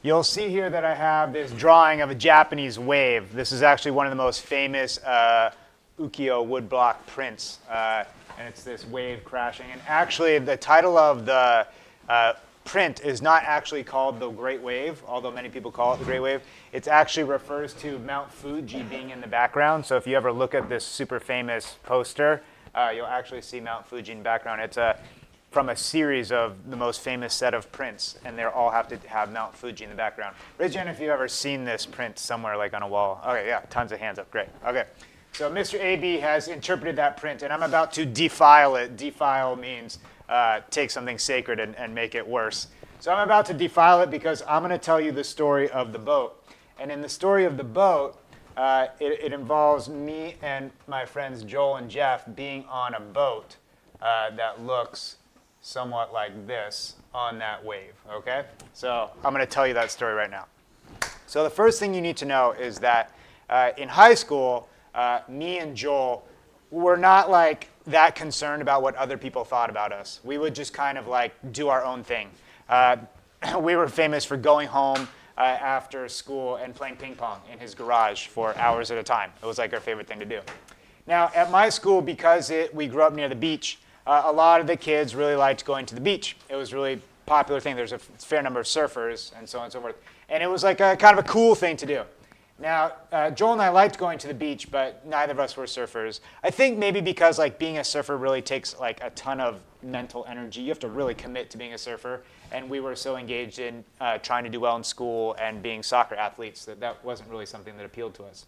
You'll see here that I have this drawing of a Japanese wave. This is actually one of the most famous ukiyo woodblock prints, and it's this wave crashing. And actually, the title of the print is not actually called the Great Wave, although many people call it the Great Wave. It actually refers to Mount Fuji being in the background. So if you ever look at this super famous poster, you'll actually see Mount Fuji in the background. It's from a series of the most famous set of prints, and they all have to have Mount Fuji in the background. Raise your hand if you've ever seen this print somewhere, like on a wall. Okay, yeah, tons of hands up, great. Okay, so Mr. AB has interpreted that print, and I'm about to defile it. Defile means take something sacred and make it worse. So I'm about to defile it because I'm going to tell you the story of the boat. And in the story of the boat, it involves me and my friends Joel and Jeff being on a boat that looks somewhat like this on that wave, okay? So I'm going to tell you that story right now. So the first thing you need to know is that in high school, me and Joel were not like that concerned about what other people thought about us. We would just kind of like do our own thing. We were famous for going home after school and playing ping pong in his garage for hours at a time. It was like our favorite thing to do. Now at my school, because we grew up near the beach, a lot of the kids really liked going to the beach. It was a really popular thing. There's a fair number of surfers and so on and so forth. And it was like a kind of a cool thing to do. Now, Joel and I liked going to the beach, but neither of us were surfers. I think maybe because like being a surfer really takes like a ton of mental energy. You have to really commit to being a surfer. And we were so engaged in trying to do well in school and being soccer athletes that wasn't really something that appealed to us.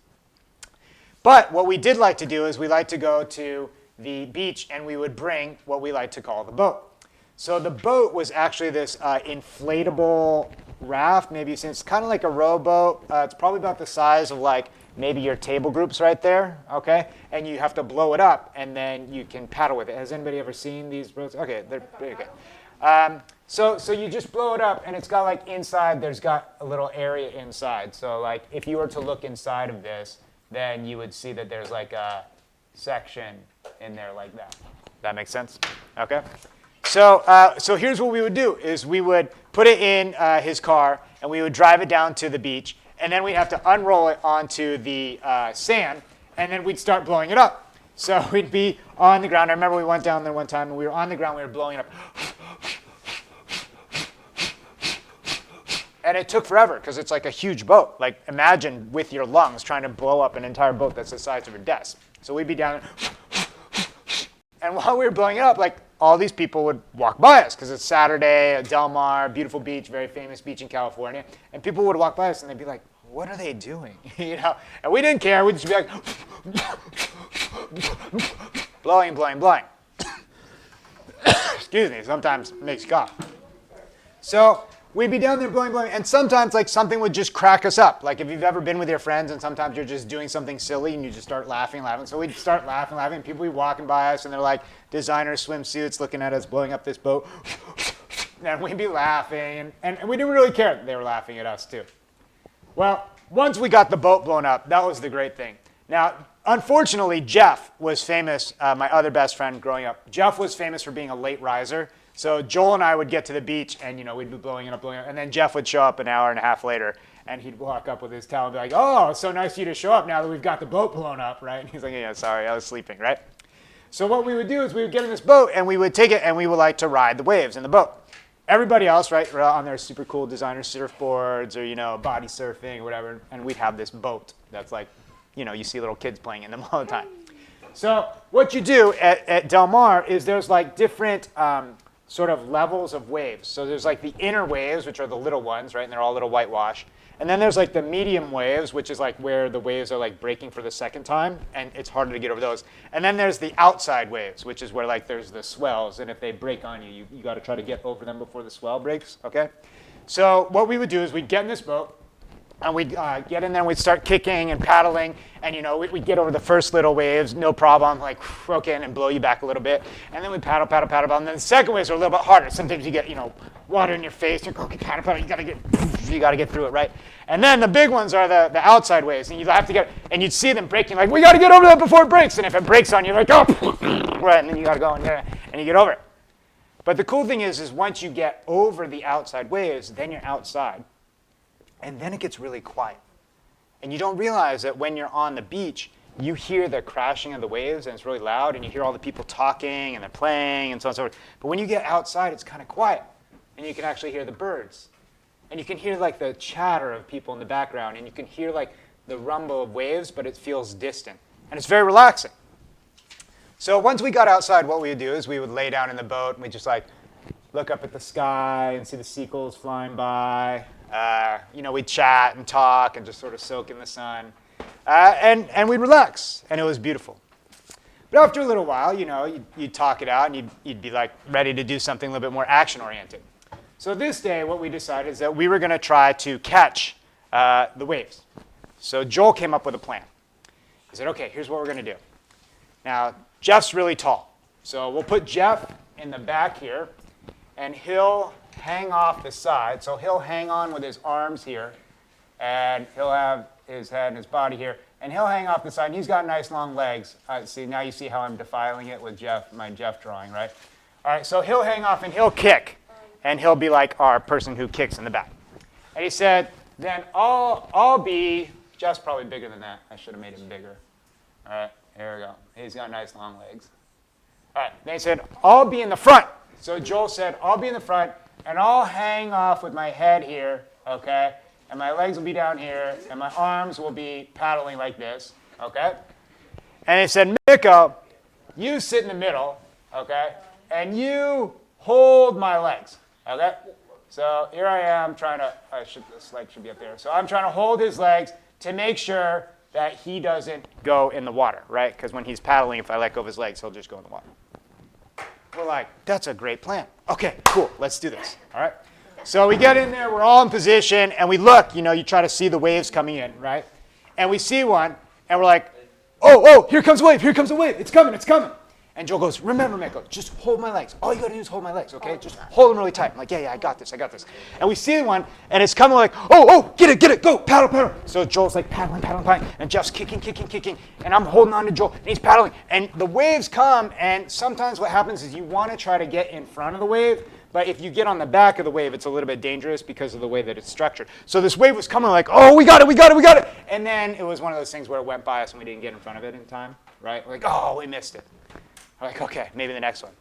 But what we did like to do is we liked to go to the beach, and we would bring what we like to call the boat. So the boat was actually this inflatable raft. Maybe you've seen it's kind of like a rowboat. It's probably about the size of like maybe your table groups right there, okay? And you have to blow it up, and then you can paddle with it. Has anybody ever seen these boats? Okay, they're pretty good. So you just blow it up, and it's got like inside, there's got a little area inside. So like if you were to look inside of this, then you would see that there's like a section in there like that. That makes sense? Okay. So here's what we would do is we would put it in his car, and we would drive it down to the beach, and then we'd have to unroll it onto the sand, and then we'd start blowing it up. So we'd be on the ground. I remember we went down there one time, and we were on the ground, we were blowing it up. And it took forever because it's like a huge boat. Like imagine with your lungs trying to blow up an entire boat that's the size of your desk. So we'd be down there. And while we were blowing it up, like all these people would walk by us because it's Saturday at Del Mar, beautiful beach, very famous beach in California. And people would walk by us and they'd be like, what are they doing? You know? And we didn't care. We'd just be like, blowing, blowing, blowing. Excuse me, sometimes it makes you cough. So we'd be down there blowing, blowing, and sometimes like something would just crack us up. Like if you've ever been with your friends and sometimes you're just doing something silly and you just start laughing. So we'd start laughing, and people would be walking by us and they're like designer swimsuits looking at us blowing up this boat. And we'd be laughing, and we didn't really care that they were laughing at us too. Well, once we got the boat blown up, that was the great thing. Now, unfortunately, Jeff was famous, my other best friend growing up. Jeff was famous for being a late riser. So Joel and I would get to the beach, and we'd be blowing it up, and then Jeff would show up an hour and a half later, and he'd walk up with his towel and be like, "Oh, it's so nice of you to show up now that we've got the boat blown up," right? And he's like, "Yeah, sorry, I was sleeping," right? So what we would do is we would get in this boat, and we would take it, and we would like to ride the waves in the boat. Everybody else, right, were on their super cool designer surfboards or body surfing or whatever, and we'd have this boat that's like, you see little kids playing in them all the time. So what you do at Del Mar is there's like different sort of levels of waves. So there's like the inner waves, which are the little ones, right? And they're all little whitewash. And then there's like the medium waves, which is like where the waves are like breaking for the second time, and it's harder to get over those. And then there's the outside waves, which is where like there's the swells, and if they break on you, you got to try to get over them before the swell breaks, okay? So what we would do is we'd get in this boat, and we'd get in there and we'd start kicking and paddling, and we'd get over the first little waves, no problem, like, okay, and blow you back a little bit. And then we paddle, paddle, paddle, and then the second waves are a little bit harder. Sometimes you get, water in your face, you're okay, paddle, paddle, you gotta get through it, right? And then the big ones are the outside waves, and you have to and you'd see them breaking, like, we gotta get over that before it breaks, and if it breaks on you, like, oh, right, and then you gotta go and you get over it. But the cool thing is once you get over the outside waves, then you're outside. and then it gets really quiet. And you don't realize that when you're on the beach, you hear the crashing of the waves, and it's really loud, and you hear all the people talking, and they're playing, and so on and so forth. But when you get outside, it's kind of quiet, and you can actually hear the birds. And you can hear like the chatter of people in the background, and you can hear like the rumble of waves, but it feels distant. And it's very relaxing. So once we got outside, what we would do is we would lay down in the boat, and we'd just like look up at the sky and see the seagulls flying by. We'd chat and talk and just sort of soak in the sun. And we'd relax, and it was beautiful. But after a little while, you'd talk it out, and you'd be like ready to do something a little bit more action-oriented. So this day, what we decided is that we were going to try to catch the waves. So Joel came up with a plan. He said, okay, here's what we're going to do. Now, Jeff's really tall. So we'll put Jeff in the back here, and he'll hang off the side. So he'll hang on with his arms here, and he'll have his head and his body here, and he'll hang off the side. And he's got nice long legs. See, now you see how I'm defiling it with my Jeff drawing, right? All right, so he'll hang off, and he'll kick, and he'll be like our person who kicks in the back. And he said, then I'll be, Jeff's probably bigger than that. I should have made him bigger. All right, here we go. He's got nice long legs. All right, then he said, I'll be in the front. So Joel said, I'll be in the front, and I'll hang off with my head here, okay? And my legs will be down here, and my arms will be paddling like this, okay? And he said, Miko, you sit in the middle, okay? And you hold my legs, okay? So here I am trying to, this leg should be up there. So I'm trying to hold his legs to make sure that he doesn't go in the water, right? Because when he's paddling, if I let go of his legs, he'll just go in the water. We're like, that's a great plan. Okay, cool, let's do this, all right? So we get in there, we're all in position, and we look, you try to see the waves coming in, right? And we see one, and we're like, oh, here comes a wave, it's coming. And Joel goes, remember, Miko, just hold my legs. All you gotta do is hold my legs, okay? Just hold them really tight. I'm like, yeah, I got this. And we see one, and it's coming, like, oh, get it, go, paddle. So Joel's like paddling, and Jeff's kicking, and I'm holding on to Joel, and he's paddling. And the waves come, and sometimes what happens is you wanna try to get in front of the wave, but if you get on the back of the wave, it's a little bit dangerous because of the way that it's structured. So this wave was coming like, oh, we got it. And then it was one of those things where it went by us and we didn't get in front of it in time, right? Like, oh, we missed it. We're like, okay, maybe the next one.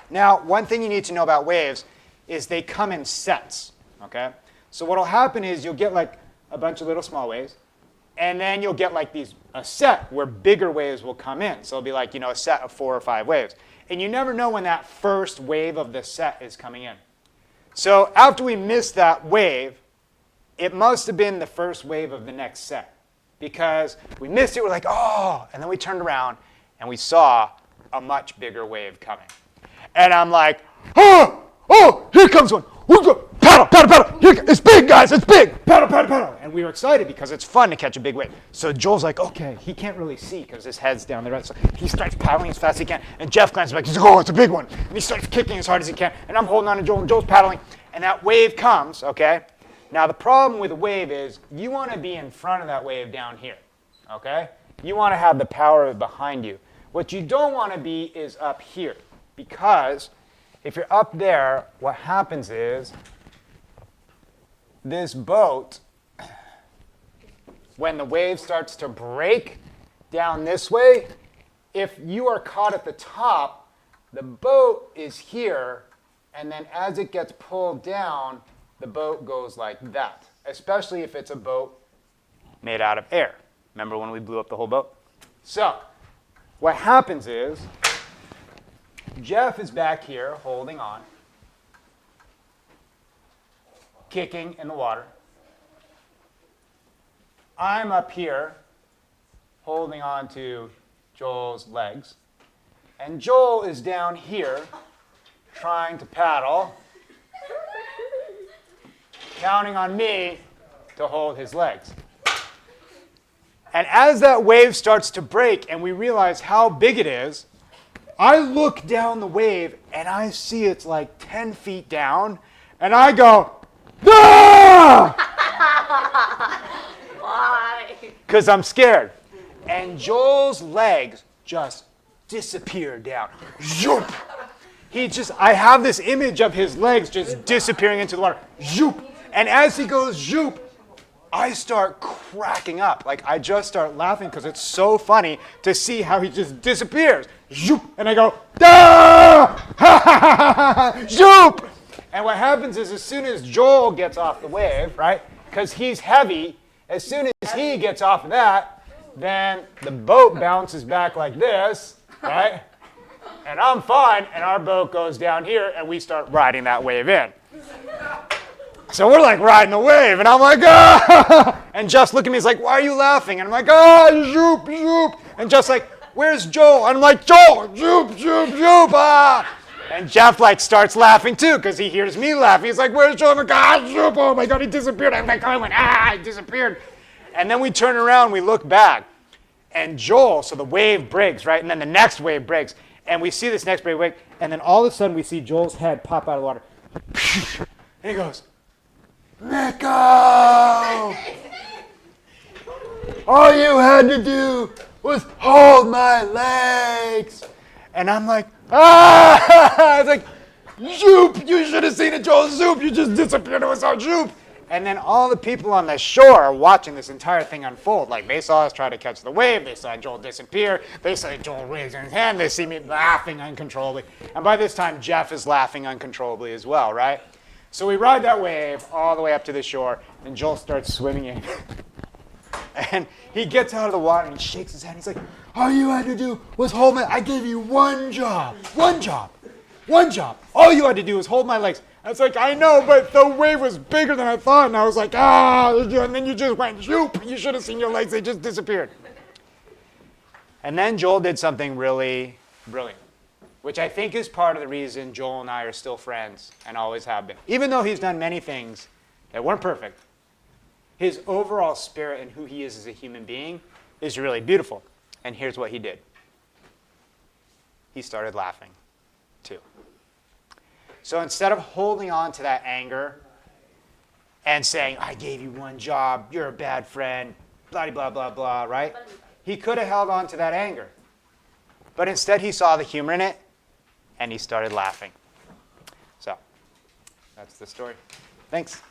Now, one thing you need to know about waves is they come in sets, okay? So what'll happen is you'll get like a bunch of little small waves, and then you'll get like a set where bigger waves will come in. So it'll be like, a set of 4 or 5 waves. And you never know when that first wave of the set is coming in. So after we missed that wave, it must have been the first wave of the next set. Because we missed it, we're like, oh, and then we turned around and we saw a much bigger wave coming. And I'm like, oh, here comes one. Paddle. It's big, guys, it's big. Paddle. And we were excited because it's fun to catch a big wave. So Joel's like, okay, he can't really see because his head's down there. So he starts paddling as fast as he can. And Jeff glances back, he's like, oh, it's a big one. And he starts kicking as hard as he can. And I'm holding on to Joel, and Joel's paddling. And that wave comes, okay? Now the problem with a wave is you want to be in front of that wave down here, okay? You want to have the power of it behind you. What you don't want to be is up here, because if you're up there, what happens is this boat, when the wave starts to break down this way, if you are caught at the top, the boat is here, and then as it gets pulled down, the boat goes like that, especially if it's a boat made out of air. Remember when we blew up the whole boat? So what happens is Jeff is back here holding on, kicking in the water. I'm up here holding on to Joel's legs. And Joel is down here trying to paddle, counting on me to hold his legs. And as that wave starts to break and we realize how big it is, I look down the wave and I see it's like 10 feet down, and I go, ah! Why? Because I'm scared. And Joel's legs just disappear down. Zoop! I have this image of his legs just disappearing into the water. Zoop! And as he goes zoop, I start cracking up. Like, I just start laughing because it's so funny to see how he just disappears. Zoop! And I go, ah! Zoop! And what happens is, as soon as Joel gets off the wave, right, because he's heavy, as soon as he gets off of that, then the boat bounces back like this, right? And I'm fine, and our boat goes down here, and we start riding that wave in. So we're like riding the wave, and I'm like, ah! And Jeff's looking at me, he's like, why are you laughing? And I'm like, ah, zoop, zoop. And Jeff's like, where's Joel? And I'm like, Joel, zoop, zoop, zoop, ah. And Jeff like starts laughing too, because he hears me laughing. He's like, where's Joel? I'm like, ah, zoop, oh my God, he disappeared. I'm like, I went, ah, he disappeared. And then we turn around, we look back, and Joel, so the wave breaks, right? And then the next wave breaks, and we see this next wave break, and then all of a sudden we see Joel's head pop out of the water. And he goes, Nico! All you had to do was hold my legs. And I'm like, ah! I was like, zoop! You should have seen it, Joel, zoop! You just disappeared, it was so zoop! And then all the people on the shore are watching this entire thing unfold. Like, they saw us try to catch the wave, they saw Joel disappear, they saw Joel raise his hand, they see me laughing uncontrollably. And by this time, Jeff is laughing uncontrollably as well, right? So we ride that wave all the way up to the shore, and Joel starts swimming in. And he gets out of the water and he shakes his head. He's like, all you had to do was hold my, I gave you one job. All you had to do was hold my legs. I was like, I know, but the wave was bigger than I thought. And I was like, ah, and then you just went, zoop. You should have seen your legs. They just disappeared. And then Joel did something really brilliant, which I think is part of the reason Joel and I are still friends and always have been. Even though he's done many things that weren't perfect, his overall spirit and who he is as a human being is really beautiful. And here's what he did. He started laughing, too. So instead of holding on to that anger and saying, I gave you one job, you're a bad friend, blah, blah, blah, blah, right? He could have held on to that anger. But instead he saw the humor in it, and he started laughing. So that's the story. Thanks.